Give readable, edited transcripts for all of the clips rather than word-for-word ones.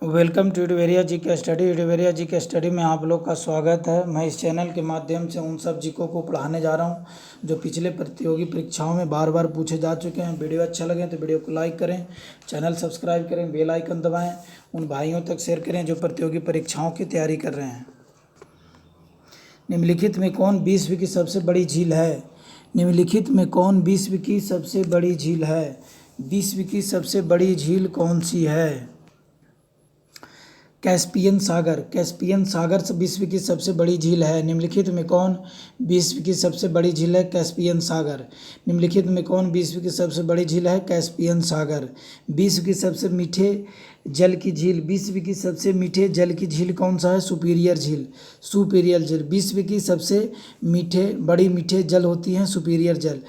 Welcome to यूडवेरिया जी के study. यूडवेरिया जी के study में आप लोग का स्वागत है। मैं इस चैनल के माध्यम से उन सब जीको को पढ़ाने जा रहा हूं जो पिछले प्रतियोगी परीक्षाओं में बार बार पूछे जा चुके हैं। वीडियो अच्छा लगे तो वीडियो को लाइक करें, चैनल सब्सक्राइब करें, बेल आइकन दबाएं, उन भाइयों तक शेयर करें जो प्रतियोगी परीक्षाओं की तैयारी कर रहे हैं। निम्नलिखित में कौन विश्व की सबसे बड़ी झील है? निम्नलिखित में कौन विश्व की सबसे बड़ी झील है? विश्व की सबसे बड़ी झील कौन सी है? कैस्पियन सागर। कैस्पियन सागर विश्व की सबसे बड़ी झील है। निम्नलिखित में कौन विश्व की सबसे बड़ी झील है? कैस्पियन सागर। निम्नलिखित में कौन विश्व की सबसे बड़ी झील है? कैस्पियन सागर। विश्व की सबसे मीठे जल की झील। विश्व की सबसे मीठे जल की झील कौन सा है? सुपीरियर झील। सुपीरियर झील। विश्व की सबसे बड़ी मीठे जल होती हैं सुपीरियर जल।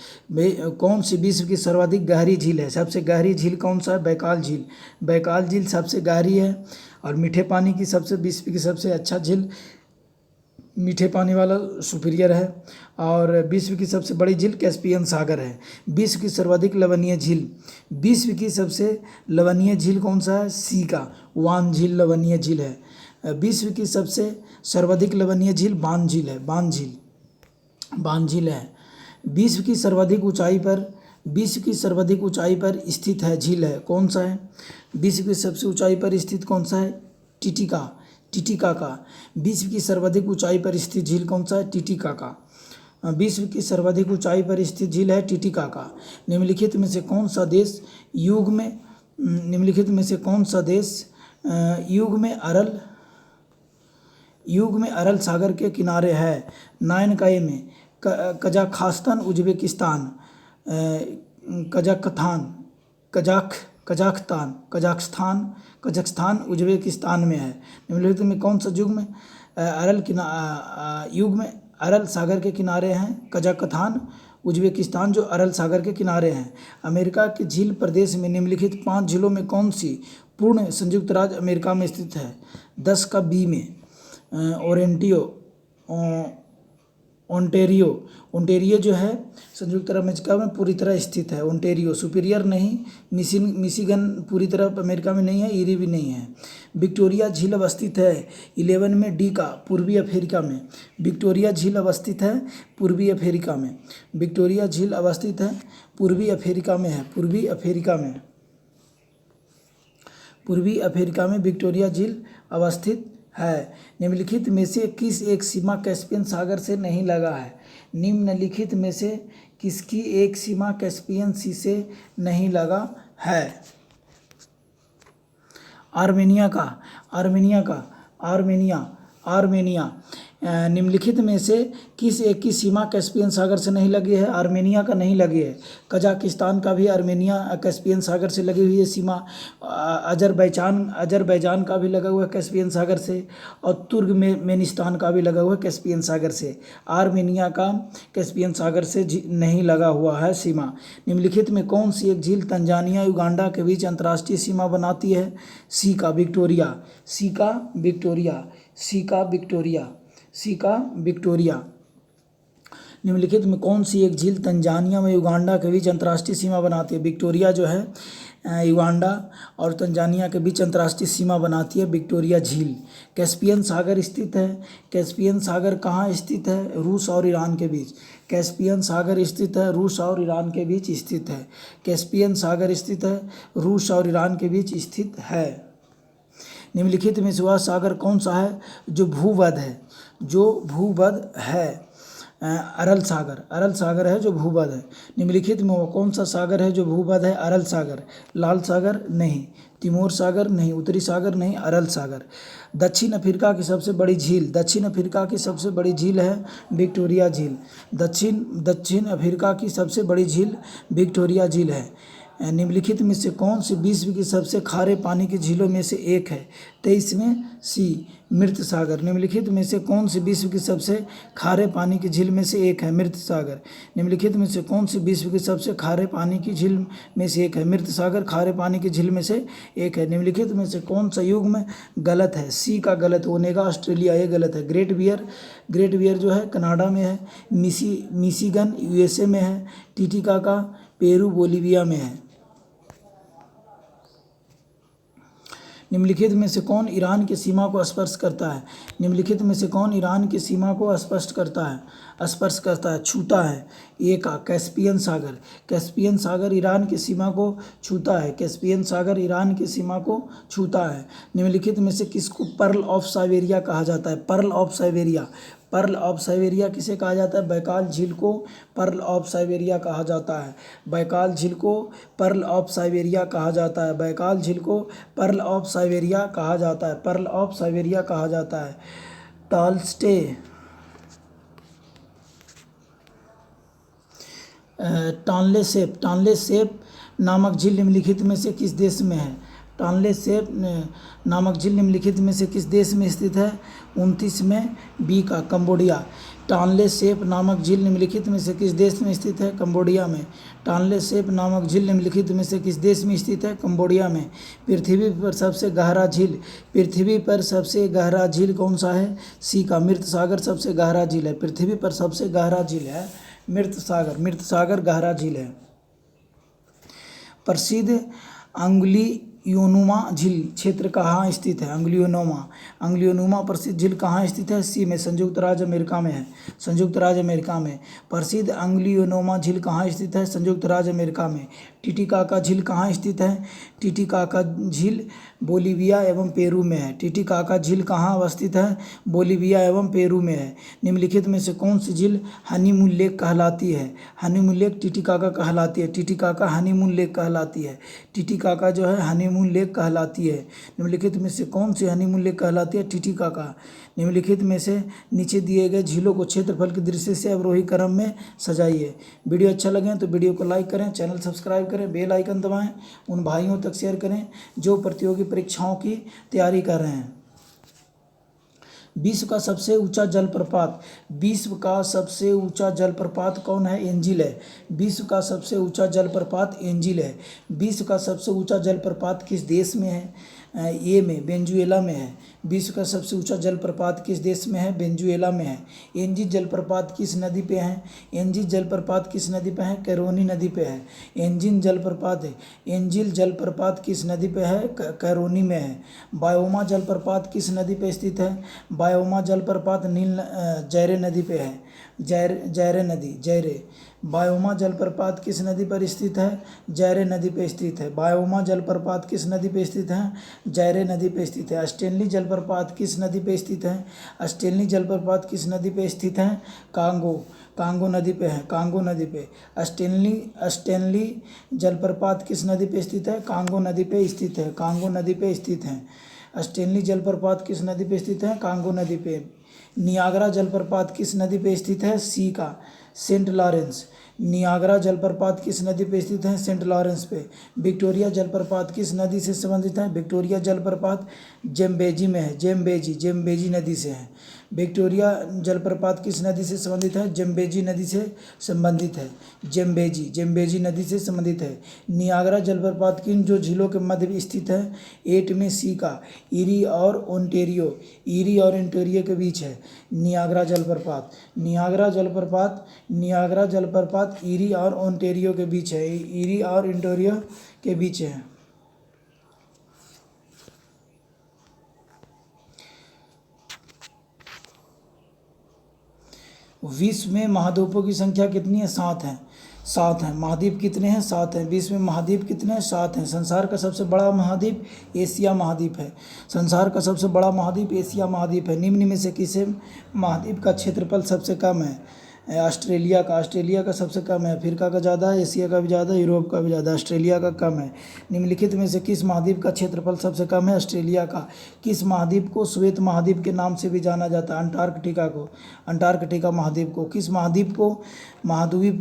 कौन सी विश्व की सर्वाधिक गहरी झील है? सबसे गहरी झील कौन सा है? बैकाल झील। बैकाल झील सबसे गहरी है। और मीठे पानी की विश्व की सबसे अच्छा झील मीठे पानी वाला सुपीरियर है। और विश्व की सबसे बड़ी झील कैस्पियन सागर है। विश्व की सर्वाधिक लवणीय झील। विश्व की सबसे लवणीय झील कौन सा है? सीका वान झील लवणीय झील है। विश्व की सबसे सर्वाधिक लवणीय झील बान झील है। बान झील है। विश्व की सर्वाधिक ऊंचाई पर स्थित है झील है कौन सा है? विश्व की सबसे ऊंचाई पर स्थित कौन सा है? टिटिकाका। विश्व की सर्वाधिक ऊंचाई पर स्थित झील कौन सा है? टिटिकाका। विश्व की सर्वाधिक ऊंचाई पर स्थित झील है टिटिकाका। निम्नलिखित में से कौन सा देश युग में अरल सागर के किनारे है? 9 में कजाखस्तान, उज्बेकिस्तान, कजाख्स्तान उज्बेकिस्तान में है। निम्नलिखित में कौन सा युग में अरल सागर के किनारे हैं? कजाख्स्तान उज्बेकिस्तान जो अरल सागर के किनारे हैं। अमेरिका के झील प्रदेश में निम्नलिखित 5 झीलों में कौन सी पूर्ण संयुक्त राज्य अमेरिका में स्थित है? 10 का बी में ओंटेरियो जो है संयुक्त राज्य अमेरिका में पूरी तरह स्थित है। ओंटेरियो सुपीरियर नहीं। मिशिगन पूरी तरह अमेरिका में नहीं है। ईरी भी नहीं है। विक्टोरिया झील अवस्थित है 11 में डी का पूर्वी अफ्रीका में। विक्टोरिया झील अवस्थित है पूर्वी अफ्रीका में। विक्टोरिया झील अवस्थित है पूर्वी अफ्रीका में है। पूर्वी अफ्रीका में विक्टोरिया झील अवस्थित है। निम्नलिखित में से किस एक सीमा कैस्पियन सागर से नहीं लगा है? निम्नलिखित में से किसकी एक सीमा कैस्पियन सी से नहीं लगा है? आर्मेनिया। निम्नलिखित में से किस एक की सीमा कैस्पियन सागर से नहीं लगी है? आर्मेनिया का नहीं लगी है। कजाकिस्तान का भी आर्मेनिया कैस्पियन सागर से लगी हुई है सीमा। अजरबैजान का भी लगा हुआ है कैस्पियन सागर से। और तुर्कमेनिस्तान का भी लगा हुआ है कैस्पियन सागर से। आर्मेनिया का कैस्पियन सागर से नहीं लगा हुआ है सीमा। निम्नलिखित में कौन सी एक झील तंजानिया युगांडा के बीच अंतर्राष्ट्रीय सीमा बनाती है? सी का विक्टोरिया। निम्नलिखित में कौन सी एक झील तंजानिया में युगांडा के बीच अंतर्राष्ट्रीय सीमा बनाती है? विक्टोरिया जो है युगांडा और तंजानिया के बीच अंतर्राष्ट्रीय सीमा बनाती है विक्टोरिया झील। कैस्पियन सागर स्थित है। कैस्पियन सागर कहाँ स्थित है? रूस और ईरान के बीच। कैस्पियन सागर स्थित है रूस और ईरान के बीच स्थित है। कैस्पियन सागर स्थित है रूस और ईरान के बीच स्थित है। निम्नलिखित में से वह सागर कौन सा है जो भूवध है? अरल सागर है जो भूवध है। निम्नलिखित में वो कौन सा सागर है जो भूवध है? अरल सागर। लाल सागर नहीं, तिमोर सागर नहीं, उत्तरी सागर नहीं, अरल सागर। दक्षिण अफ्रीका की सबसे बड़ी झील है विक्टोरिया झील। दक्षिण अफ्रीका की सबसे बड़ी झील विक्टोरिया झील है। निम्नलिखित में से कौन सी विश्व की सबसे खारे पानी की झीलों में से एक है? 23 में सी मृत सागर। निम्नलिखित में से कौन सी विश्व की सबसे खारे पानी की झील में से एक है? मृत सागर। निम्नलिखित में से कौन सी विश्व की सबसे खारे पानी की झील में से एक है? मृत सागर खारे पानी की झील में से एक है। निम्नलिखित में से कौन सा युग में गलत है? सी का गलत। ओनेगा ऑस्ट्रेलिया ये गलत है। ग्रेट बियर जो है कनाडा में है। मिशिगन यूएसए में है। टिटिकाका पेरू बोलिविया में है। निम्नलिखित में से कौन ईरान की सीमा को स्पर्श करता है? निम्नलिखित में से कौन ईरान की सीमा को स्पर्श करता है, छूता है? ए का कैस्पियन सागर। कैस्पियन सागर ईरान की सीमा को छूता है। कैस्पियन सागर ईरान की सीमा को छूता है। निम्नलिखित में से किसको पर्ल ऑफ साइबेरिया कहा जाता है? Pearl of Siberia. Pearl of Siberia किसे कहा जाता है? बैकाल झील को पर्ल ऑफ साइबेरिया कहा जाता है। बैकाल झील को पर्ल ऑफ साइबेरिया कहा जाता है। बैकाल झील को पर्ल ऑफ साइबेरिया कहा जाता है। पर्ल ऑफ साइबेरिया कहा जाता है। टॉल्स्टे टानले सेप नामक झील निम्नलिखित में से किस देश में है? टानले सेप नामक झील निम्नलिखित में से किस देश में स्थित है? 29 में बी का कंबोडिया। टानले सेप नामक झील निम्नलिखित में से किस देश में स्थित है? कंबोडिया में। टानले सेप नामक झील निम्नलिखित में से किस देश में स्थित है? कंबोडिया में। पृथ्वी पर सबसे गहरा झील कौन सा है? सी का मृत सागर सबसे गहरा झील है। पृथ्वी पर सबसे गहरा झील है मृत सागर गहरा झील है। प्रसिद्ध अंगुलियोनुमा झील क्षेत्र कहाँ स्थित है? अंगुलियोनुमा प्रसिद्ध झील कहाँ स्थित है? सी में संयुक्त राज्य अमेरिका में है। संयुक्त राज्य अमेरिका में। प्रसिद्ध अंगुलियोनुमा झील कहाँ स्थित है? संयुक्त राज्य अमेरिका में। टिटिकाका झील कहाँ स्थित है? टिटिकाका झील बोलीविया एवं पेरू में है। टिटिकाका झील कहाँ अवस्थित है? बोलीविया एवं पेरू में है। निम्नलिखित में से कौन सी झील हनीमून लेक कहलाती है? हनीमून लेक टिटिकाका कहलाती है। टिटिकाका हनीमून लेक कहलाती है। टिटिकाका जो है हनीमून लेक कहलाती है। निम्नलिखित में से कौन सी हनीमून लेक कहलाती है? टिटिकाका। निम्नलिखित में से नीचे दिए गए झीलों को क्षेत्रफल की दृष्टि से अवरोही क्रम में सजाइए। वीडियो अच्छा लगे तो वीडियो को लाइक करें, चैनल सब्सक्राइब करें, बेल आइकन दबाएं, उन भाइयों तक शेयर करें जो प्रतियोगी परीक्षाओं की तैयारी कर रहे हैं। विश्व का सबसे ऊंचा जलप्रपात कौन है? एंजिल है। विश्व का सबसे ऊंचा जलप्रपात एंजिल है। विश्व का सबसे ऊंचा जलप्रपात किस देश में है? ए में वेनेजुएला में है। विश्व का सबसे ऊंचा जलप्रपात किस देश में है? वेनेजुएला में है। एंजिल जलप्रपात किस नदी पे है? एंजिल जलप्रपात किस नदी पे है? कैरोनी नदी पे है। एंजिल जलप्रपात किस नदी पे है? कैरोनी में है। बायोमा जलप्रपात किस नदी पे स्थित है? बायोमा जलप्रपात जैरे नदी पे है। जैरे। बायोमा जलप्रपात किस नदी पर स्थित है? जैरे नदी पे स्थित है। बायोमा जलप्रपात किस नदी पे स्थित है? जैरे नदी पे स्थित है। स्टेनली जलप्रपात किस नदी पे स्थित है? स्टेनली जलप्रपात किस नदी पे स्थित है? कांगो नदी पे है। कांगो नदी पे। स्टेनली जलप्रपात किस नदी पे स्थित है? कांगो नदी पे स्थित है। कांगो नदी पे स्थित है। स्टेनली जलप्रपात किस नदी पे स्थित है? कांगो नदी पे। नियाग्रा जलप्रपात किस नदी पे स्थित है? सी का सेंट लॉरेंस। नियाग्रा जलप्रपात किस नदी पे स्थित है? सेंट लॉरेंस पे। विक्टोरिया जलप्रपात किस नदी से संबंधित है? विक्टोरिया जलप्रपात जेम्बेजी में है। जेम्बेजी नदी से है। विक्टोरिया जलप्रपात किस नदी से संबंधित है? जेम्बेजी नदी से संबंधित है। जेम्बेजी नदी से संबंधित है। नियाग्रा जलप्रपात किन जो झीलों के मध्य में स्थित है? 8 में सी का ईरी और ओंटेरियो के बीच है नियाग्रा जलप्रपात। नियाग्रा जलप्रपात ईरी और ओंटेरियो के बीच है। ईरी और ओंटेरियो के बीच है। विश्व में महाद्वीपों की संख्या कितनी है? 7 है। 7 है। महाद्वीप कितने हैं? 7 हैं। विश्व में महाद्वीप कितने हैं? 7 हैं। संसार का सबसे बड़ा महाद्वीप एशिया महाद्वीप है। संसार का सबसे बड़ा महाद्वीप एशिया महाद्वीप है। निम्न में से किसे महाद्वीप का क्षेत्रफल सबसे कम है? ऑस्ट्रेलिया का सबसे कम है। अफ्रीका का ज़्यादा है। एशिया का भी ज़्यादा है। यूरोप का भी ज़्यादा है। ऑस्ट्रेलिया का कम है। निम्नलिखित में से किस महाद्वीप का क्षेत्रफल सबसे कम है? ऑस्ट्रेलिया का। किस महाद्वीप को श्वेत महाद्वीप के नाम से भी जाना जाता है? अंटार्कटिका महाद्वीप को। किस महाद्वीप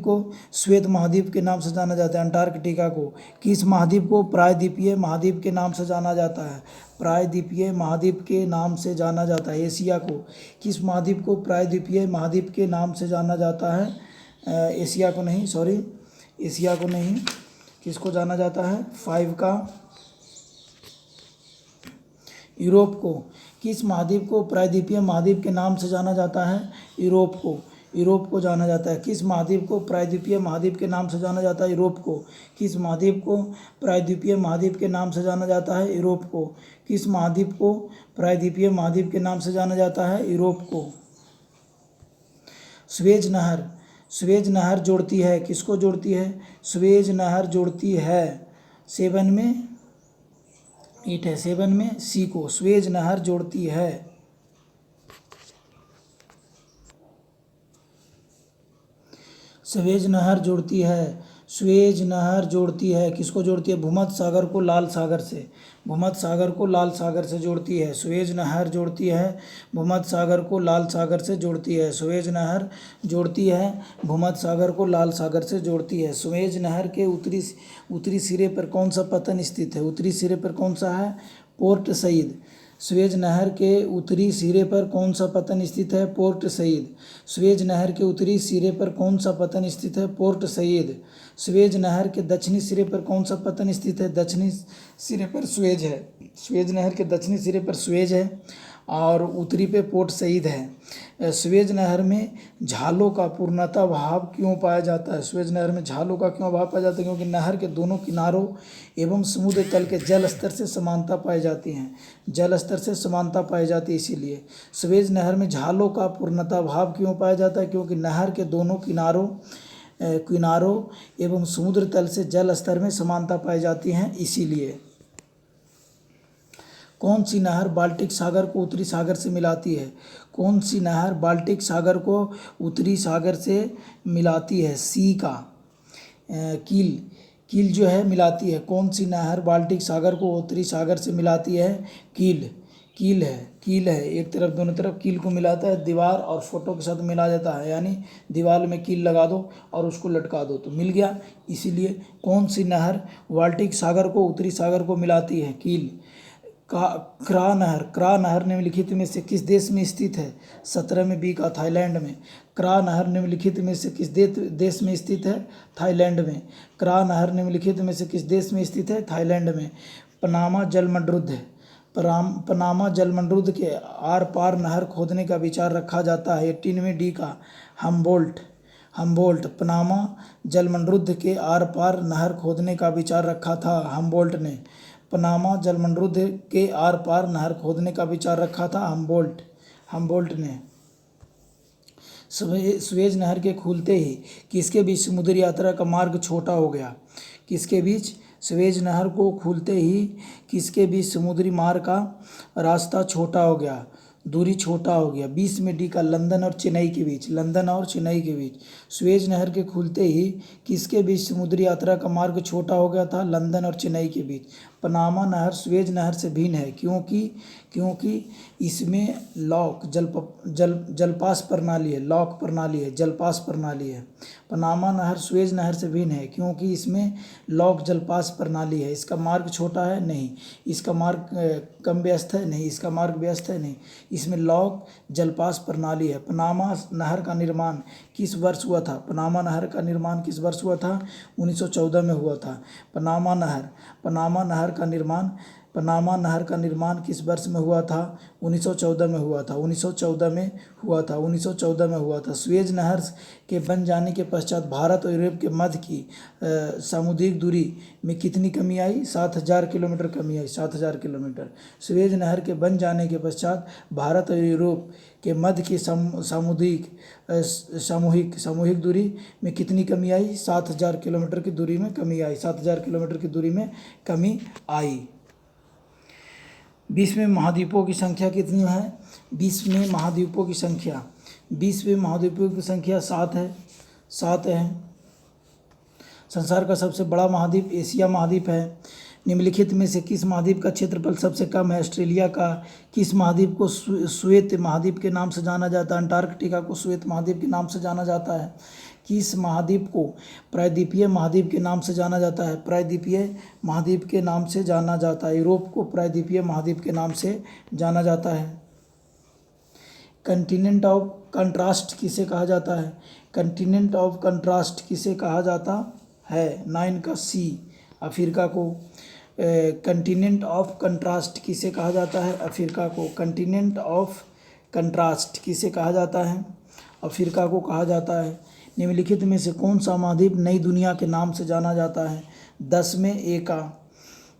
को श्वेत महाद्वीप के नाम से जाना जाता है? अंटार्कटिका को। किस महाद्वीप को प्रायद्वीपीय महाद्वीप के नाम से जाना जाता है? प्रायद्वीपीय महाद्वीप के नाम से जाना जाता है। एशिया को। किस महाद्वीप को प्रायद्वीपीय महाद्वीप के नाम से जाना जाता है? एशिया को नहीं। किसको जाना जाता है? 5 का यूरोप को। किस महाद्वीप को प्रायद्वीपीय महाद्वीप के नाम से जाना जाता है? यूरोप को। यूरोप को जाना जाता है। किस महाद्वीप को प्रायद्वीपीय महाद्वीप के नाम से जाना जाता है? यूरोप को। किस महाद्वीप को प्रायद्वीपीय महाद्वीप के नाम से जाना जाता है? यूरोप को। किस महाद्वीप को प्रायद्वीपीय महाद्वीप के नाम से जाना जाता है? यूरोप को। स्वेज नहर, स्वेज नहर जोड़ती है, किसको जोड़ती है? स्वेज नहर जोड़ती है 7 में 8 है, 7 में सी को। स्वेज नहर जोड़ती है। स्वेज नहर जोड़ती है, स्वेज नहर जोड़ती है, किसको जोड़ती है? भूमध्य सागर को लाल सागर से। भूमध्य सागर को लाल सागर से जोड़ती है। स्वेज नहर जोड़ती है, भूमध्य सागर को लाल सागर से जोड़ती है। स्वेज नहर जोड़ती है, भूमध्य सागर को लाल सागर से जोड़ती है। स्वेज नहर के उत्तरी सिरे पर कौन सा पतन स्थित है? उत्तरी सिरे पर कौन सा है? Port Said. स्वेज नहर के उत्तरी सिरे पर कौन सा पतन स्थित है? Port Said. स्वेज नहर के उत्तरी सिरे पर कौन सा पतन स्थित है? Port Said. स्वेज नहर के दक्षिणी सिरे पर कौन सा पतन स्थित है? दक्षिणी सिरे पर स्वेज है। स्वेज नहर के दक्षिणी सिरे पर स्वेज है और उत्तरी पे पोर्ट सईद है। स्वेज नहर में झालों का पूर्णतः भाव क्यों पाया जाता है? स्वेज नहर में झालों का क्यों भाव पाया जाता है? क्योंकि नहर के दोनों किनारों एवं समुद्र तल के जल स्तर से समानता पाई जाती है। जल स्तर से समानता पाई जाती है, इसीलिए स्वेज नहर में झालों का पूर्णतः भाव क्यों पाया जाता है? क्योंकि नहर के दोनों किनारों एवं समुद्र तल से जल स्तर में समानता पाई जाती है, इसीलिए। कौन सी नहर बाल्टिक सागर को उत्तरी सागर से मिलाती है? कौन सी नहर बाल्टिक सागर को उत्तरी सागर से मिलाती है? सी का कील जो है मिलाती है। कौन सी नहर बाल्टिक सागर को उत्तरी सागर से मिलाती है? कील है। एक तरफ दोनों तरफ कील को मिलाता है, दीवार और फोटो के साथ मिला देता है, यानी दीवार में कील लगा दो और उसको लटका दो तो मिल गया। इसीलिए कौन सी नहर बाल्टिक सागर को उत्तरी सागर को मिलाती है? कील। क्रा नहर निम्नलिखित में से किस देश में स्थित है? 17 में बी का थाईलैंड में। क्रा नहर निम्नलिखित में से किस देश में स्थित है? थाईलैंड में। क्रा नहर निम्नलिखित में से किस देश में स्थित है? थाईलैंड में। पनामा जलमंडरुद्ध है। पनामा जलमंडरुद्ध के आर पार नहर खोदने का विचार रखा जाता है। 18 में डी का हम्बोल्ट। पनामा जलमंडरुद्ध के आर पार नहर खोदने का विचार रखा था हम्बोल्ट ने। पनामा जलमंडरुद्ध के आर पार नहर खोदने का विचार रखा था हम्बोल्ट ने। स्वेज नहर के खुलते ही किसके बीच समुद्री यात्रा का मार्ग छोटा हो गया? किसके बीच? स्वेज नहर को खुलते ही किसके बीच समुद्री मार्ग का रास्ता छोटा हो गया, दूरी छोटा हो गया? 20 में डी का लंदन और चेन्नई के बीच। स्वेज नहर के खुलते ही किसके बीच समुद्री यात्रा का मार्ग छोटा हो गया था? लंदन और चेन्नई के बीच। पनामा नहर स्वेज नहर से भिन्न है क्योंकि इसमें जलपास प्रणाली है। पनामा नहर स्वेज नहर से भिन्न है क्योंकि इसमें लॉक जलपास प्रणाली है। इसका मार्ग छोटा है? नहीं। इसका मार्ग कम व्यस्त है? नहीं। इसका मार्ग व्यस्त है? नहीं। इसमें लॉक जलपास प्रणाली है। पनामा नहर का निर्माण किस वर्ष हुआ था? पनामा नहर का निर्माण किस वर्ष हुआ था? 1914 में हुआ था। पनामा नहर का निर्माण किस वर्ष में हुआ था? 1914 में हुआ था। 1914 में हुआ था। स्वेज नहर के बन जाने के पश्चात भारत और यूरोप के मध्य की सामुद्रिक दूरी में कितनी कमी आई? 7000 किलोमीटर कमी आई। 7000 किलोमीटर। स्वेज नहर के बन जाने के पश्चात भारत और यूरोप के मध्य की सामूहिक दूरी में कितनी कमी आई? 7000 किलोमीटर की दूरी में कमी आई। 7000 किलोमीटर की दूरी में कमी आई। 20वें महाद्वीपों की संख्या कितनी है? 20वें महाद्वीपों की संख्या 7 है। संसार का सबसे बड़ा महाद्वीप एशिया महाद्वीप है। निम्नलिखित में से किस महाद्वीप का क्षेत्रफल सबसे कम है? ऑस्ट्रेलिया का। किस महाद्वीप को श्वेत महाद्वीप के नाम से जाना जाता है? अंटार्कटिका को श्वेत महाद्वीप के नाम से जाना जाता है। किस महाद्वीप को प्रायद्वीपीय महाद्वीप के नाम से जाना जाता है? प्रायद्वीपीय महाद्वीप के नाम से जाना जाता है। यूरोप को प्रायद्वीपीय महाद्वीप के नाम से जाना जाता है। कंटिनेंट ऑफ कंट्रास्ट किसे कहा जाता है? कंटिनेंट ऑफ कंट्रास्ट किसे कहा जाता है? 9 का सी अफ्रीका को। कंटिनेंट ऑफ कंट्रास्ट किसे कहा जाता है? अफ्रीका को। कंटिनेंट ऑफ कंट्रास्ट किसे कहा जाता है? अफ्रीका को कहा जाता है? निम्नलिखित में से कौन सा महाद्वीप नई दुनिया के नाम से जाना जाता है? 10 में ए का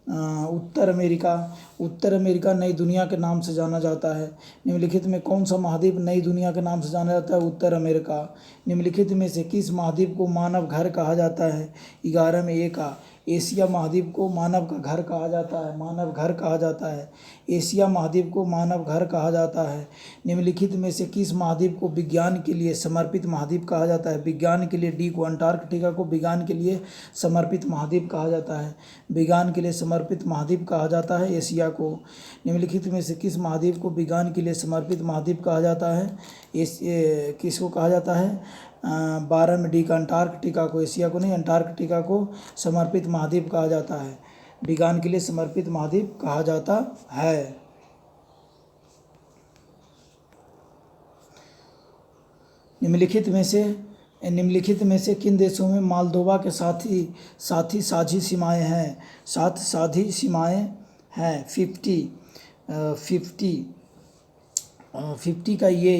उत्तर अमेरिका। उत्तर अमेरिका नई दुनिया के नाम से जाना जाता है। निम्नलिखित में कौन सा महाद्वीप नई दुनिया के नाम से जाना जाता है? उत्तर अमेरिका। निम्नलिखित में से किस महाद्वीप को मानव घर कहा जाता है? 11 में ए का एशिया महाद्वीप को मानव का घर कहा जाता है। मानव घर कहा जाता है। एशिया महाद्वीप को मानव घर कहा जाता है। निम्नलिखित में से किस महाद्वीप को विज्ञान के लिए समर्पित महाद्वीप कहा जाता है? विज्ञान के लिए डी को अंटार्कटिका को विज्ञान के लिए समर्पित महाद्वीप कहा जाता है। विज्ञान के लिए समर्पित महाद्वीप कहा जाता है एशिया को। निम्नलिखित में से किस महाद्वीप को विज्ञान के लिए समर्पित महाद्वीप कहा जाता है? किसको कहा जाता है? 12 में डी का अंटार्कटिका को। एशिया को नहीं, अंटार्कटिका को समर्पित महाद्वीप कहा जाता है। विज्ञान के लिए समर्पित महाद्वीप कहा जाता है। निम्नलिखित में से किन देशों में मोल्दोवा के साथी साझी सीमाएं हैं? 7 साझी सीमाएं हैं। 50 का ये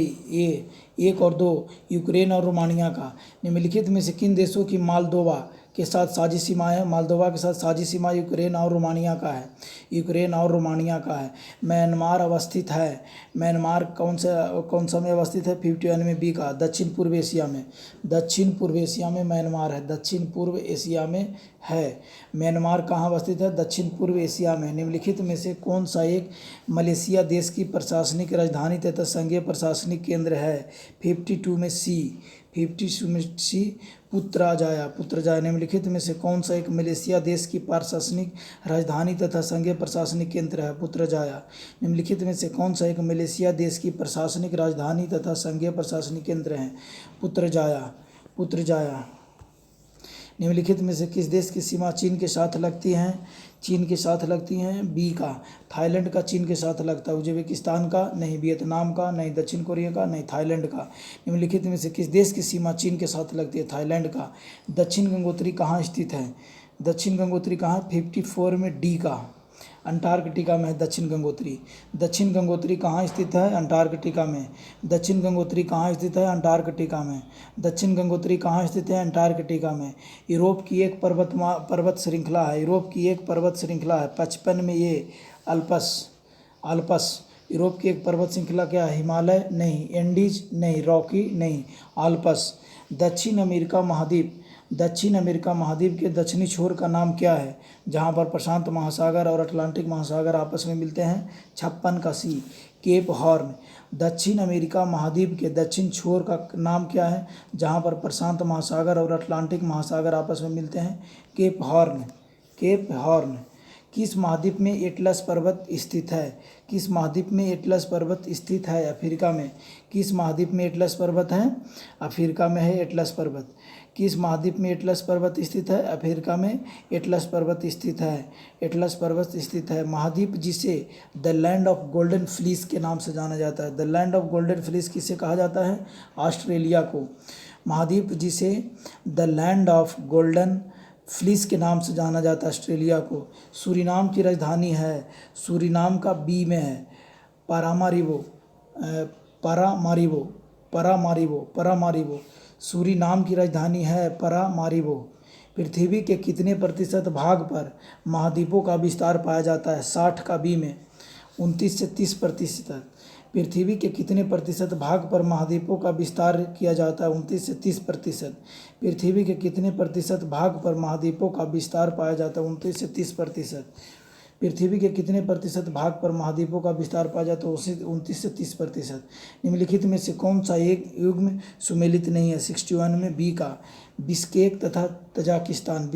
1 और 2 यूक्रेन और रोमानिया का। निम्नलिखित में से किन देशों की मोल्दोवा के साथ साझी सीमाएं है? मोल्दोवा के साथ साझी सीमा यूक्रेन और रोमानिया का है। यूक्रेन और रोमानिया का है। म्यांमार अवस्थित है। म्यांमार कौन सा में अवस्थित है? 51 में बी का दक्षिण पूर्व एशिया में। दक्षिण पूर्व एशिया में म्यांमार है। दक्षिण पूर्व एशिया में है। म्यांमार कहाँ अवस्थित है? दक्षिण पूर्व एशिया में। निम्नलिखित में से कौन सा एक मलेशिया देश की प्रशासनिक राजधानी तथा संघीय प्रशासनिक केंद्र है? 52 में सी पुत्रजाया। निम्नलिखित में से कौन सा एक मलेशिया देश की प्रशासनिक राजधानी तथा संघीय प्रशासनिक केंद्र है? पुत्रजाया। निम्नलिखित में से कौन सा एक मलेशिया देश की प्रशासनिक राजधानी तथा संघीय प्रशासनिक केंद्र है? पुत्रजाया। निम्नलिखित में से किस देश की सीमा चीन के साथ लगती हैं? चीन के साथ लगती हैं बी का थाईलैंड का चीन के साथ लगता है। उज्बेकिस्तान का नहीं, वियतनाम का नहीं, दक्षिण कोरिया का नहीं, थाईलैंड का। निम्नलिखित में से किस देश की सीमा चीन के साथ लगती है? थाईलैंड का। दक्षिण गंगोत्री कहाँ स्थित है? दक्षिण गंगोत्री कहाँ? 54 में डी का अंटार्कटिका में है दक्षिण गंगोत्री। दक्षिण गंगोत्री कहाँ स्थित है? अंटार्कटिका में। दक्षिण गंगोत्री कहाँ स्थित है? अंटार्कटिका में। दक्षिण गंगोत्री कहाँ स्थित है? अंटार्कटिका में। यूरोप की एक पर्वत श्रृंखला है। यूरोप की एक पर्वत श्रृंखला है। 55 में ये अल्पस। यूरोप की एक पर्वत श्रृंखला क्या है? हिमालय नहीं, एंडीज नहीं, रॉकी नहीं, अल्पस। दक्षिण अमेरिका महाद्वीप के दक्षिणी छोर का नाम क्या है? जहां पर प्रशांत महासागर और अटलांटिक महासागर आपस में मिलते हैं? 56 का सी केप हॉर्न। दक्षिण अमेरिका महाद्वीप के दक्षिण छोर का नाम क्या है? जहां पर प्रशांत महासागर और अटलांटिक महासागर आपस में मिलते हैं? Cape Horn. किस महाद्वीप में एटलस पर्वत स्थित है? किस महाद्वीप में एटलस पर्वत स्थित है? अफ्रीका में। किस महाद्वीप में एटलस पर्वत है? अफ्रीका में है एटलस पर्वत। किस महाद्वीप में एटलस पर्वत स्थित है? अफ्रीका में एटलस पर्वत स्थित है। एटलस पर्वत स्थित है। महाद्वीप जिसे the land of golden fleece के नाम से जाना जाता है। The land of golden fleece किसे कहा जाता है? ऑस्ट्रेलिया को। महाद्वीप जिसे the land of golden fleece के नाम से जाना जाता है ऑस्ट्रेलिया को। सूरीनाम की राजधानी है? सूरीनाम का बी में है परामारिबो। सूरीनाम की राजधानी है परामारिबो। पृथ्वी के कितने प्रतिशत भाग पर महाद्वीपों का विस्तार पाया जाता है? 60 का बी में 29 से 30%। पृथ्वी के कितने प्रतिशत भाग पर महाद्वीपों का विस्तार किया जाता है? 29 से 30%। पृथ्वी के कितने प्रतिशत भाग पर महाद्वीपों का विस्तार पाया जाता है? 29 से 30%। पृथ्वी के कितने प्रतिशत भाग पर महाद्वीपों का विस्तार पाया जाता है? 29 से 30%। निम्नलिखित में से कौन सा एक युग्म सुमेलित नहीं है? 61 में बी का बिश्केक तथा तजाकिस्तान।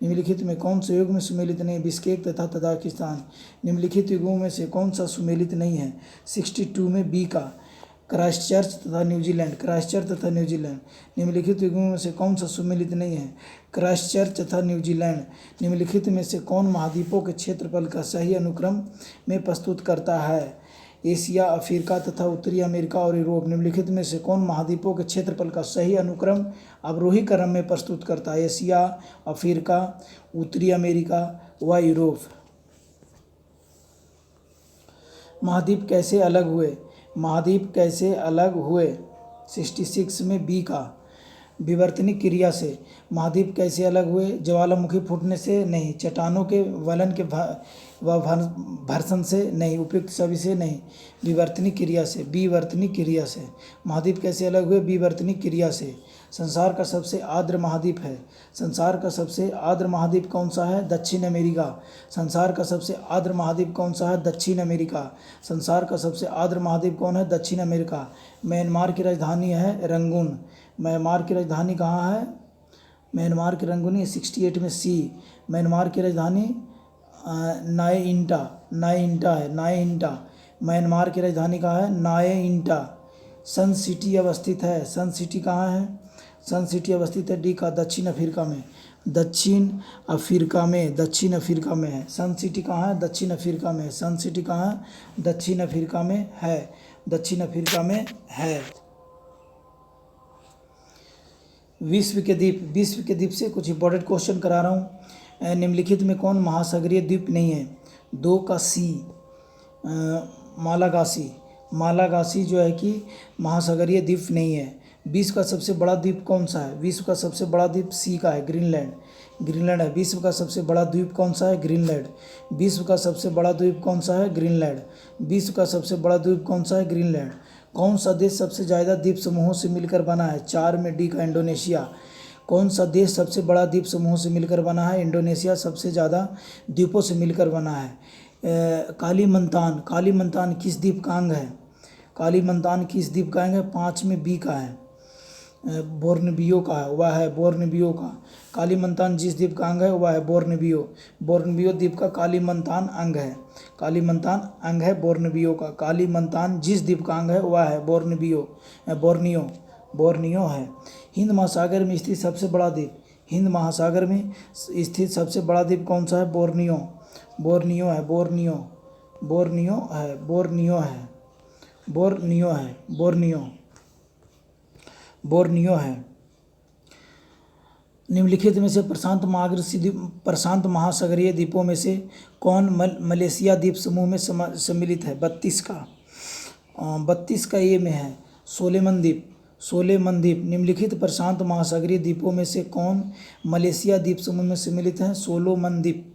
निम्नलिखित में कौन सा युग्म सुमेलित नहीं है? बिश्केक तथा तजाकिस्तान। निम्नलिखित युग्मों में से कौन सा सुमेलित नहीं है? 62 में बी का क्राइस्टचर्च तथा न्यूजीलैंड। निम्नलिखित युग्मों में से कौन सा सुमेलित नहीं है? क्राइस्टचर्च तथा न्यूजीलैंड। निम्नलिखित में से कौन महाद्वीपों के क्षेत्रफल का सही अनुक्रम में प्रस्तुत करता है? एशिया, अफ्रीका तथा उत्तरी अमेरिका और यूरोप। निम्नलिखित में से कौन महाद्वीपों के क्षेत्रफल का सही अनुक्रम अवरोही क्रम में प्रस्तुत करता है? एशिया, अफ्रीका, उत्तरी अमेरिका व यूरोप। महाद्वीप कैसे अलग हुए? महाद्वीप कैसे अलग हुए? 66 में बी का विवर्तनिक क्रिया से। महाद्वीप कैसे अलग हुए? ज्वालामुखी फूटने से नहीं, चट्टानों के वलन के भर्सन से नहीं, उपयुक्त सभी से नहीं, विवर्तनिक क्रिया से, विवर्तनिक क्रिया से। महाद्वीप कैसे अलग हुए? विवर्तनिक क्रिया से। संसार का सबसे आर्द्र महाद्वीप है। संसार का सबसे आर्द्र महाद्वीप कौन सा है? दक्षिण अमेरिका। संसार का सबसे आर्द्र महाद्वीप कौन सा है? दक्षिण अमेरिका। संसार का सबसे आर्द्र महाद्वीप कौन है? दक्षिण अमेरिका। म्यांमार की राजधानी है रंगून। म्यांमार की राजधानी कहाँ है? म्यांमार की रंगून 68 में सी। म्यांमार की राजधानी नाए इंटा है, नाए इंटा। म्यांमार की राजधानी कहाँ है? नाए इंटा। सन सिटी अवस्थित है। सन सिटी कहाँ है? सन सिटी अवस्थित है डी का दक्षिण अफ्रीका में। दक्षिण अफ्रीका में, दक्षिण अफ्रीका में है। सन सिटी कहाँ है? दक्षिण अफ्रीका में। सन सिटी कहाँ है? दक्षिण अफ्रीका में है, दक्षिण अफ्रीका में है। विश्व के द्वीप, विश्व के द्वीप से कुछ इंपॉर्टेंट क्वेश्चन करा रहा हूँ। निम्नलिखित में कौन महासागरीय द्वीप नहीं है? 2 का सी मालागासी। मालागासी जो है कि महासागरीय द्वीप नहीं है। विश्व का सबसे बड़ा द्वीप कौन सा है? विश्व का सबसे बड़ा द्वीप सी का है, ग्रीनलैंड। ग्रीनलैंड है। विश्व का सबसे बड़ा द्वीप कौन सा है? ग्रीनलैंड। विश्व का सबसे बड़ा द्वीप कौन सा है? ग्रीनलैंड। विश्व का सबसे बड़ा द्वीप कौन सा है? ग्रीनलैंड। कौन सा देश सबसे ज़्यादा द्वीप समूहों से मिलकर बना है? 4 में डी का इंडोनेशिया। कौन सा देश सबसे बड़ा द्वीप समूहों से मिलकर बना है? इंडोनेशिया सबसे ज़्यादा द्वीपों से मिलकर बना है। कालीमंतान, कालीमंतान किस द्वीप का अंग है? कालीमंतान किस द्वीप का अंग है? 5 में बी का है, बोर्नियो का है, वह है बोर्नियो का। कालीमंतान जिस द्वीप का अंग है वह है बोर्नियो। बोर्नियो द्वीप का कालीमंतान अंग है। कालीमंतान अंग है बोर्नियो का। कालीमंतान जिस द्वीप का अंग है वह है बोर्नियो है। हिंद महासागर में स्थित सबसे बड़ा द्वीप, हिंद महासागर में स्थित सबसे बड़ा द्वीप कौन सा है? बोर्नियो है, बोर्नियो है। निम्नलिखित में से प्रशांत महासागरीय द्वीपों में से कौन मलेशिया द्वीप समूह में सम्मिलित है? 32 का 32 का ये में है सोलेमन द्वीप। निम्नलिखित प्रशांत महासागरीय द्वीपों में से कौन मलेशिया द्वीप समूह में सम्मिलित है? सोलोमन द्वीप।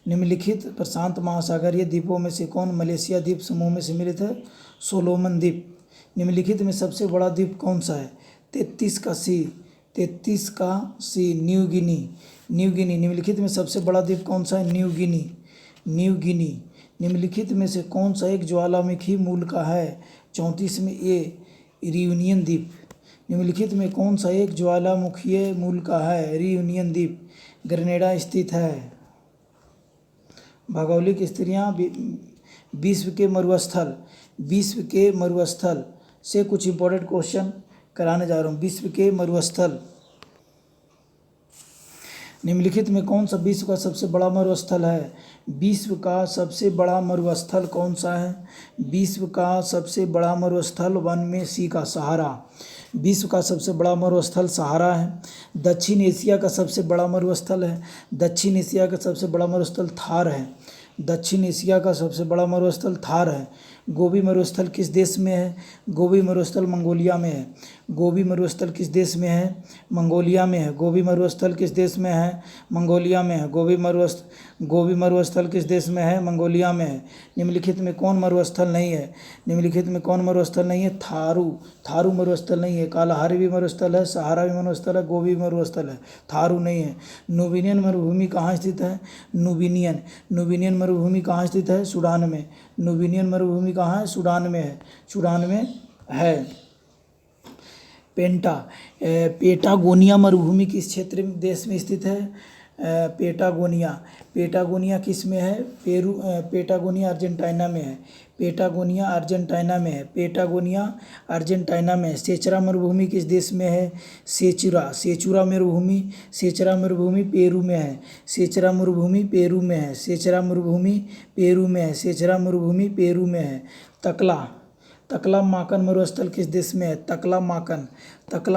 निम्नलिखित प्रशांत महासागरीय द्वीपों में से कौन मलेशिया द्वीप समूह में सम्मिलित है? सोलोमन द्वीप। निम्नलिखित में सबसे बड़ा द्वीप कौन सा है? 33 का सी न्यू गिनी। निम्नलिखित में सबसे बड़ा द्वीप कौन सा है? New Guinea. निम्नलिखित में से कौन सा एक ज्वालामुखी मूल का है? 34 में ए रियूनियन द्वीप। निम्नलिखित में कौन सा एक ज्वालामुखीय मूल का है? रियूनियन द्वीप ग्रेनेडा स्थित है। भौगोलिक स्थितियाँ विश्व के मरुस्थल से कुछ इंपॉर्टेंट क्वेश्चन कराने जा रहा हूँ। विश्व के मरुस्थल, निम्नलिखित में कौन सा विश्व का सबसे बड़ा मरुस्थल है? विश्व का सबसे बड़ा मरुस्थल कौन सा है? विश्व का सबसे बड़ा मरुस्थल 1 में सी का सहारा। विश्व का सबसे बड़ा मरुस्थल सहारा है। दक्षिण एशिया का सबसे बड़ा मरुस्थल है। दक्षिण एशिया का सबसे बड़ा मरुस्थल थार है। दक्षिण एशिया का सबसे बड़ा मरुस्थल थार है। गोबी मरुस्थल किस देश में है? गोबी मरुस्थल मंगोलिया में है। गोबी मरुस्थल किस देश में है? मंगोलिया में है। गोबी मरुस्थल किस देश में है? मंगोलिया में है। गोबी मरुस्थल किस देश में है? मंगोलिया में है। निम्नलिखित में कौन मरुस्थल नहीं है? निम्नलिखित में कौन मरुस्थल नहीं है? थारू मरुस्थल नहीं है। कालाहारी भी मरुस्थल है, सहारा भी मरुस्थल है, गोबी मरुस्थल है, थारू नहीं है। नुबिनियन मरुभूमि कहाँ स्थित है? नुबिनियन मरुभूमि कहाँ स्थित है? सूडान में। नुबिनियन मरुभूमि कहाँ है? सूडान में है। सूडान में है। पेटागोनिया मरुभूमि किस क्षेत्र में देश में स्थित है? पेटागोनिया किस में है? पेटागोनिया अर्जेंटीना में है। पेटागोनिया अर्जेंटीना में है। सेचरा मरुभूमि किस देश में है? सेचुरा मरुभूमि पेरू में है। सेचरा मरुभूमि पेरू में है। तकला माकन मरुस्थल किस देश में है? तकला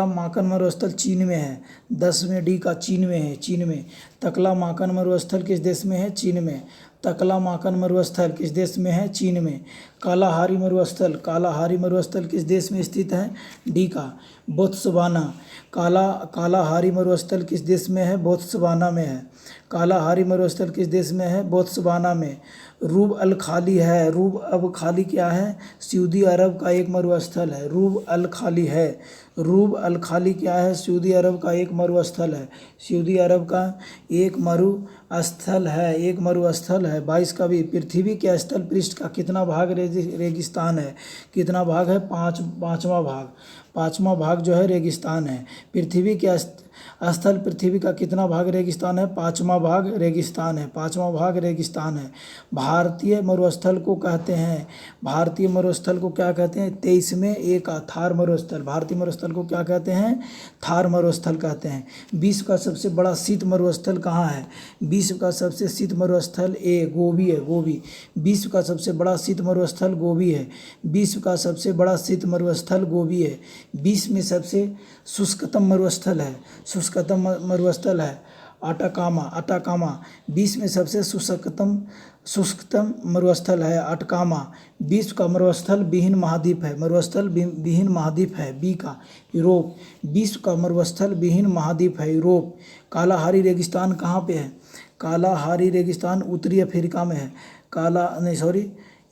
माकन मरुस्थल चीन में है। 10 में डी का चीन में है। तकला माकन मरुस्थल किस देश में है? चीन में। तकलामाकन मरुस्थल किस देश में है? चीन में। कालाहारी मरुस्थल किस देश में स्थित है? डी का बोत्सवाना। कालाहारी मरुस्थल किस देश में है? बोत्सवाना में है। कालाहारी मरुस्थल किस देश में है? बोत्सवाना में। रूब अल खाली है। रूब अब खाली क्या है? सऊदी अरब का एक मरुस्थल है। रूब अल खाली है। रूब अल खाली क्या है? सऊदी अरब का एक मरुस्थल है। सऊदी अरब का एक मरुस्थल है। 22 का भी। पृथ्वी के स्थल पृष्ठ का कितना भाग रेगिस्तान है? कितना भाग है? पाँचवा भाग। पाँचवा भाग जो है रेगिस्तान है। पृथ्वी के स्थल पृथ्वी का कितना भाग रेगिस्तान है? पाँचवा भाग रेगिस्तान है। पाँचवा भाग रेगिस्तान है। भारतीय मरुस्थल को कहते हैं, भारतीय मरुस्थल को क्या कहते हैं? 23 में एक थार मरुस्थल। भारतीय मरुस्थल को क्या कहते हैं? थार मरुस्थल कहते हैं। विश्व का सबसे बड़ा शीत मरुस्थल कहाँ है? विश्व का सबसे शीत मरुस्थल गोबी है। गोबी। विश्व का सबसे बड़ा शीत मरुस्थल गोबी है। विश्व का सबसे बड़ा शीत मरुस्थल गोबी है। विश्व में सबसे शुष्कतम मरुस्थल है, शुष्कतम मरुस्थल है अटाकामा। विश्व में सबसे शुष्कतम मरुस्थल है अटकामा। विश्व का मरुस्थल विहीन महाद्वीप है, मरुस्थल विहीन महाद्वीप है। बी का यूरोप। विश्व का मरुस्थल विहीन महाद्वीप है यूरोप। कालाहारी रेगिस्तान कहाँ पे है? कालाहारी रेगिस्तान उत्तरी अफ्रीका में है।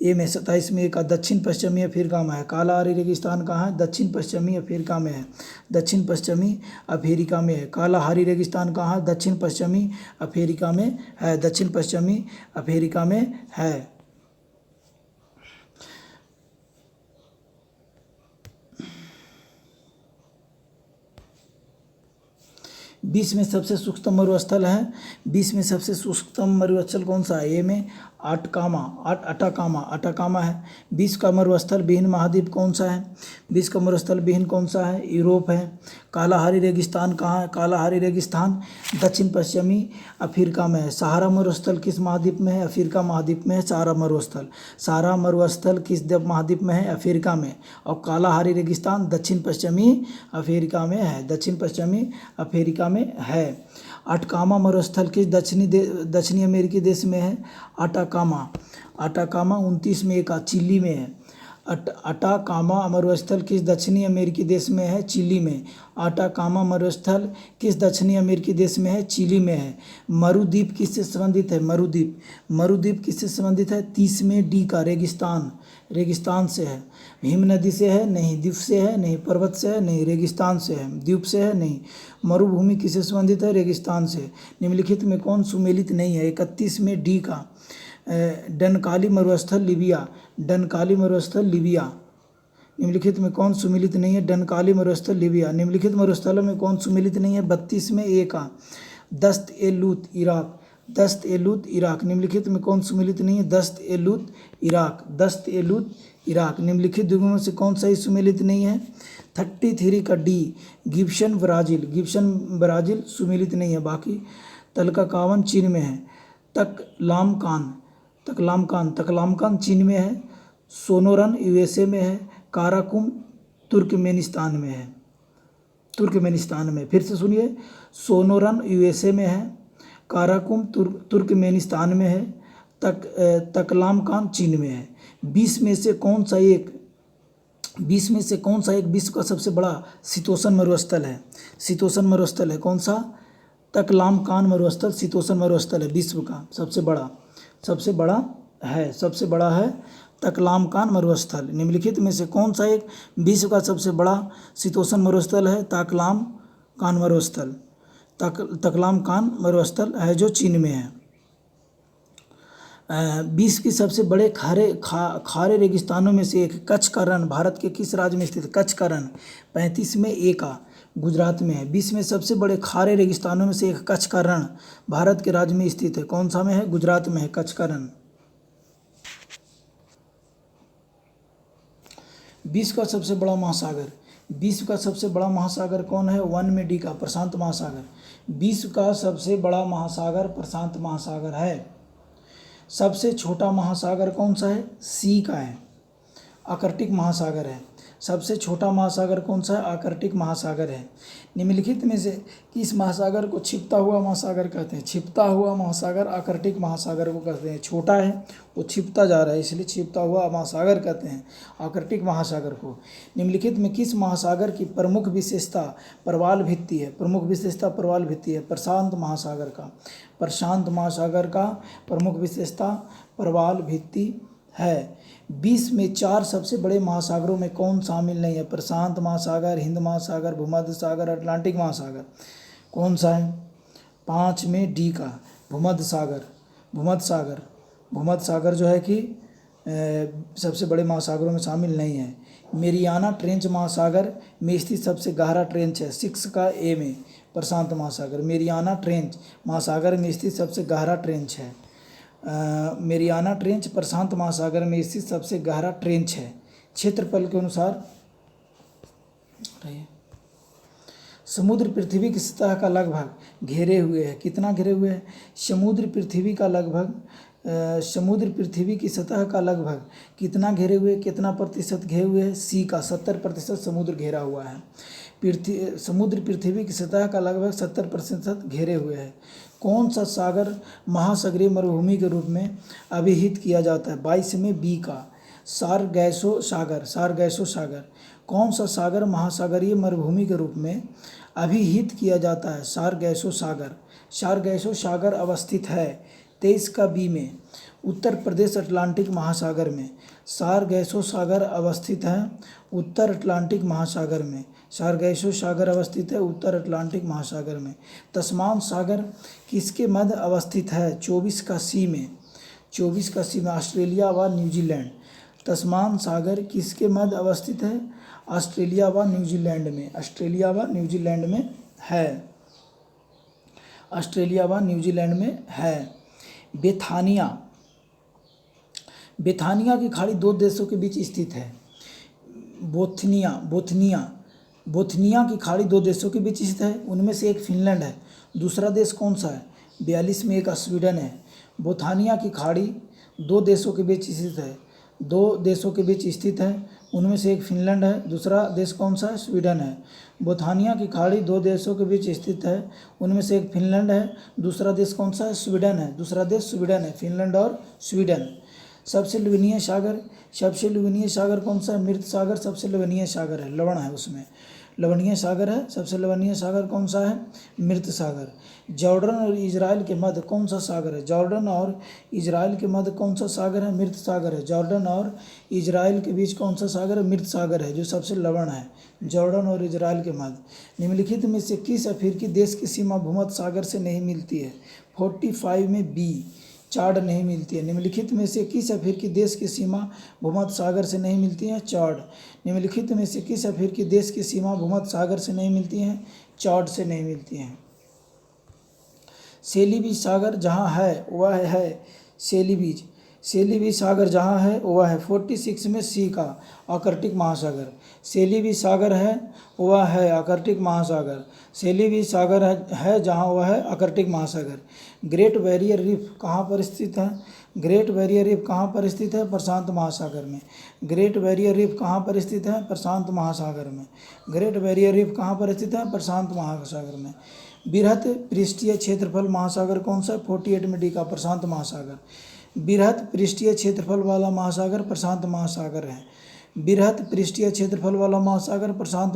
ए में 27 में एक दक्षिण पश्चिमी अफ्रीका में है। कालाहारी रेगिस्तान कहाँ है? दक्षिण पश्चिमी अफ्रीका में है। दक्षिण पश्चिमी अफ्रीका में है। कालाहारी रेगिस्तान कहाँ है? दक्षिण पश्चिमी अफ्रीका में है। दक्षिण पश्चिमी अफ्रीका में है। विश्व में सबसे सूक्ष्म मरुस्थल है। विश्व में सबसे सूक्ष्म मरुस्थल कौन सा है? ए में अटाकामा है। विश्व का मरुस्थल विहीन महाद्वीप कौन सा है? विश्व का मरुस्थल विहीन कौन सा है? यूरोप है। कालाहारी रेगिस्तान कहाँ है? कालाहारी रेगिस्तान दक्षिण पश्चिमी अफ्रीका में है। सहारा मरुस्थल किस महाद्वीप में है? अफ्रीका महाद्वीप में है सहारा मरुस्थल किस महाद्वीप में है? अफ्रीका में। और कालाहारी रेगिस्तान दक्षिण पश्चिमी अफ्रीका में है। दक्षिण पश्चिमी अफ्रीका में है। अटकामा मरुस्थल किस दक्षिणी अमेरिकी देश में है? अटाकामा 29 में एक चिली में है। अटाकामा मरुस्थल किस दक्षिणी अमेरिकी देश में है? चिली में। अटाकामा मरुस्थल किस दक्षिणी अमेरिकी देश में है? चिली में है। मरुद्वीप किससे संबंधित है? मरुद्वीप किससे संबंधित है? 30 में डी का रेगिस्तान से है। हिम नदी से है? नहीं। द्वीप से है? नहीं। पर्वत से है? नहीं। रेगिस्तान से है। द्वीप से है? नहीं। मरुभूमि किससे संबंधित है? रेगिस्तान से। निम्नलिखित में कौन सुमेलित नहीं है? 31 में डी का डनकाली मरुस्थल लीबिया। निम्नलिखित में कौन सुमेलित नहीं है? डनकाली मरुस्थल लीबिया। निम्नलिखित मरुस्थलों में कौन सुमेलित नहीं है? 32 में ए का दस्त-ए-लूत इराक। निम्नलिखित में कौन सुमेलित नहीं है? दस्त-ए-लूत इराक। निम्नलिखित द्वीपों में से कौन सा ही सुमेलित नहीं है? 33 का डी गिब्सन ब्राज़ील सुमेलित नहीं है। बाकी तलकाकावन चीन में है। तकलामकान चीन में है। सोनोरन यूएसए में है। काराकुम तुर्कमेनिस्तान में। फिर से सुनिए, सोनोरन यूएसए में है। काराकुम तुर्कमेनिस्तान में है। तकलामकान चीन में है। 20 में से कौन सा एक विश्व का सबसे बड़ा शीतोष्ण मरुस्थल है? कौन सा? तकलामकान मरुस्थल शीतोष्ण मरुस्थल है विश्व का सबसे बड़ा है तकलामकान मरुस्थल। निम्नलिखित में से कौन सा एक विश्व का सबसे बड़ा शीतोष्ण मरुस्थल है? तकलामकान मरुस्थल है जो चीन में है। विश्व की सबसे बड़े खारे रेगिस्तानों में से एक कच्छ का रण भारत के किस राज्य में स्थित है? कच्छ का रण 35 में ए का गुजरात में है। विश्व में सबसे बड़े खारे रेगिस्तानों में से एक कच्छ का रण भारत के राज्य में स्थित है। कौन सा में है? गुजरात में है कच्छ का रण। विश्व का सबसे बड़ा महासागर कौन है? 1 में डी का प्रशांत महासागर। विश्व का सबसे बड़ा महासागर प्रशांत महासागर है। सबसे छोटा महासागर कौन सा है? सी का है, आर्कटिक महासागर है। सबसे छोटा महासागर कौन सा है? आर्कटिक महासागर है। निम्नलिखित में से किस महासागर को छिपता हुआ महासागर कहते हैं? छिपता हुआ महासागर आर्कटिक महासागर को कहते हैं। छोटा है, वो छिपता जा रहा है, इसलिए छिपता हुआ महासागर कहते हैं आर्कटिक महासागर को। निम्नलिखित में किस महासागर की प्रमुख विशेषता प्रवाल भित्ति है? प्रमुख विशेषता प्रवाल भित्ति है प्रशांत महासागर का। प्रशांत महासागर का प्रमुख विशेषता प्रवाल भित्ति है। विश्व में 4 सबसे बड़े महासागरों में कौन शामिल नहीं है? प्रशांत महासागर, हिंद महासागर, भूमध्य सागर, अटलांटिक महासागर। कौन सा है? 5 में डी का भूमध्य सागर। भूमध्य सागर जो है कि सबसे बड़े महासागरों में शामिल नहीं है। मेरियाना ट्रेंच महासागर में स्थित सबसे गहरा ट्रेंच है। 6 का ए में प्रशांत महासागर। मेरियाना ट्रेंच महासागर में स्थित सबसे गहरा ट्रेंच है। मेरियाना ट्रेंच प्रशांत महासागर में स्थित सबसे गहरा ट्रेंच है। क्षेत्रफल के अनुसार समुद्र पृथ्वी की सतह का लगभग घेरे हुए है। कितना घेरे हुए है? समुद्र पृथ्वी की सतह का लगभग कितना घेरे हुए? कितना प्रतिशत घेरे हुए है? सी का 70% समुद्र घेरा हुआ है। समुद्र पृथ्वी की सतह का लगभग 70% घेरे हुए है। कौन सा सागर महासागरीय मरुभूमि के रूप में अभिहित किया जाता है? 22 में बी का सारगैसो सागर। कौन सा सागर महासागरीय मरुभूमि के रूप में अभिहित किया जाता है? सारगैसो सागर अवस्थित है 23 का बी में उत्तर प्रदेश अटलांटिक महासागर में। सारगैसो सागर अवस्थित है उत्तर अटलांटिक महासागर में। सारगैसो सागर अवस्थित है उत्तर अटलांटिक महासागर में। तस्मान सागर किसके मध्य अवस्थित है? 24 का सी में ऑस्ट्रेलिया व न्यूजीलैंड। तस्मान सागर किसके मध्य अवस्थित है? ऑस्ट्रेलिया व न्यूजीलैंड में है। बेथानिया की खाड़ी 2 देशों के बीच स्थित है। बोथनिया की खाड़ी 2 देशों के बीच स्थित है। उनमें से एक फिनलैंड है, दूसरा देश कौन सा है? 42 में एक स्वीडन है। बोथनिया की खाड़ी 2 देशों के बीच स्थित है। उनमें से एक फिनलैंड है, दूसरा देश कौन सा है? स्वीडन है। बोथनिया की खाड़ी 2 देशों के बीच स्थित है। उनमें से एक फिनलैंड है, दूसरा देश कौन सा है? स्वीडन है। फिनलैंड और स्वीडन। सबसे लवणीय सागर कौन सा है? मृत सागर सबसे लवणीय सागर है, लवण है उसमें, लवणीय सागर है। सबसे लवणीय सागर कौन सा है? मृत सागर। जॉर्डन और इजराइल के मध्य कौन सा सागर है? मृत सागर है। जॉर्डन और इजराइल के बीच कौन सा सागर है? मृत सागर है, जो सबसे लवण है, जॉर्डन और इजराइल के मध्य। निम्नलिखित में से किस अफ्रीकी देश की सीमा भूमध्य सागर से नहीं मिलती है? 45 में बी चाड नहीं मिलती है। निम्नलिखित में से किस अफ्रीकी देश की सीमा भूमध्य सागर से नहीं मिलती है? चाड। निम्नलिखित में से किस अफ्रीकी देश की सीमा भूमध्य सागर से नहीं मिलती है? चाड से नहीं मिलती हैं। सेलीबी सागर जहाँ है वह है सेलीबी सागर जहाँ है वह है 46 में सी का आर्कटिक महासागर। सेलीबी सागर है वह है आर्कटिक महासागर। सेलीबी सागर है जहाँ वह है आर्कटिक महासागर। ग्रेट बैरियर रीफ कहाँ पर स्थित है? प्रशांत महासागर में। ग्रेट बैरियर रीफ कहाँ पर स्थित है? प्रशांत महासागर में। बृहत पृष्ठीय क्षेत्रफल महासागर कौन सा है? 48 में डी का प्रशांत महासागर। बृहत पृष्ठीय क्षेत्रफल वाला महासागर प्रशांत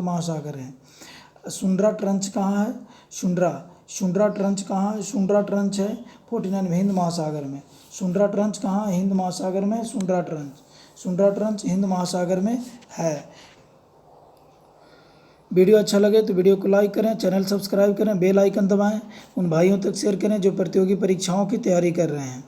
महासागर है। सुंड्रा ट्रंच कहाँ है? शुंड्रा ट्रंच कहाँ है? शुंड्रा ट्रंच है 49 में हिंद महासागर में। शुंड्रा ट्रंच कहाँ है? हिंद महासागर में। शुंड्रा ट्रंच हिंद महासागर में है। वीडियो अच्छा लगे तो वीडियो को लाइक करें, चैनल सब्सक्राइब करें, बेल आइकन दबाएं, उन भाइयों तक शेयर करें जो प्रतियोगी परीक्षाओं की तैयारी कर रहे हैं।